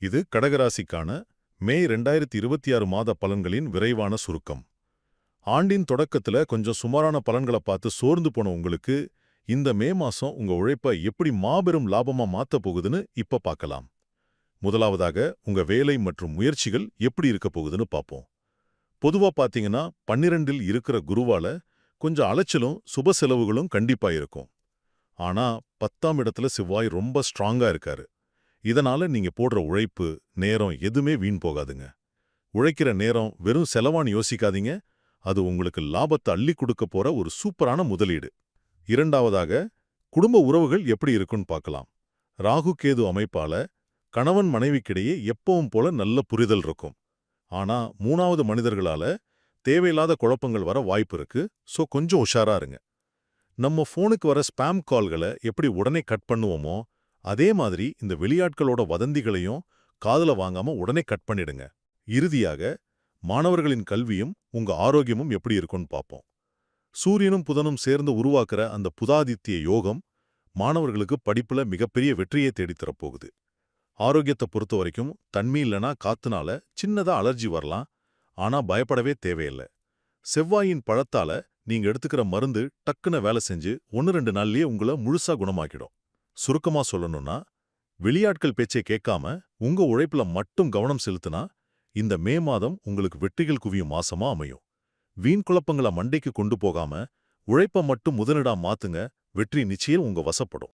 இது கடகராசிக்கான மே 2026 மாத பலன்களின் விரைவான சுருக்கம். ஆண்டின் தொடக்கத்துல கொஞ்சம் சுமாரான பலன்களை பார்த்து சோர்ந்து போன உங்களுக்கு இந்த மே மாசம் உங்க உழைப்பை எப்படி மாபெரும் லாபமா மாத்த போகுதுன்னு இப்ப பார்க்கலாம். முதலாவதாக உங்க வேலை மற்றும் முயற்சிகள் எப்படி இருக்க போகுதுன்னு பார்ப்போம். பொதுவா பாத்தீங்கன்னா 12இல் இருக்கிற குருவால கொஞ்சம் அலைச்சலும் சுப செலவுகளும் கண்டிப்பா இருக்கும். ஆனா 10ஆம் இடத்துல செவ்வாய் ரொம்ப ஸ்ட்ராங்கா இருக்காரு. இதனால நீங்க போடுற உழைப்பு, நேரம் எதுவுமே வீண் போகாதுங்க. உழைக்கிற நேரம் வெறும் செலவான்னு யோசிக்காதீங்க. அது உங்களுக்கு லாபத்தை அள்ளி கொடுக்க போற ஒரு சூப்பரான முதலீடு. இரண்டாவதாக, குடும்ப உறவுகள் எப்படி இருக்குன்னு பார்க்கலாம். ராகு கேது அமைப்பால கணவன் மனைவிக்கிடையே எப்பவும் போல நல்ல புரிதல் இருக்கும். ஆனா 3வது மனிதர்களால தேவையில்லாத குழப்பங்கள் வர வாய்ப்பு இருக்கு. சோ கொஞ்சம் உஷாரா இருங்க. நம்ம போனுக்கு வர ஸ்பாம் கால்களை எப்படி உடனே கட் பண்ணுவோமோ, அதே மாதிரி இந்த வெளியாட்களோட வதந்திகளையும் காதுல வாங்காம உடனே கட் பண்ணிடுங்க. இறுதியாக, மாணவர்களின் கல்வியும் உங்க ஆரோக்கியமும் எப்படி இருக்கும்னு பார்ப்போம். சூரியனும் புதனும் சேர்ந்து உருவாக்குற அந்த புதாதித்ய யோகம் மாணவர்களுக்கு படிப்புல மிகப்பெரிய வெற்றியை தேடித்தரப் போகுது. ஆரோக்கியத்தை பொறுத்த வரைக்கும் தண்ணி இல்லனா காத்துனால சின்னதா அலர்ஜி வரலாம். ஆனா பயப்படவே தேவையில்லை. செவ்வாயின் பழத்தால நீங்க எடுத்துக்கிற மருந்து டக்குன்னு வேலை செஞ்சு 1-2 நாள்லயே உங்களை முழுசா குணமாக்கிடும். சுருக்கமா சொல்லணும்னா, வெளியாட்கள் பேச்சை கேட்காம உங்க உழைப்புல மட்டும் கவனம் செலுத்தினா இந்த மே மாதம் உங்களுக்கு வெற்றிகள் குவியும் மாசமா அமையும். வீண் குழப்பங்களை மண்டைக்கு கொண்டு போகாம உழைப்ப மட்டும் முதலிடா மாத்துங்க. வெற்றி நிச்சயம் உங்க வசப்படும்.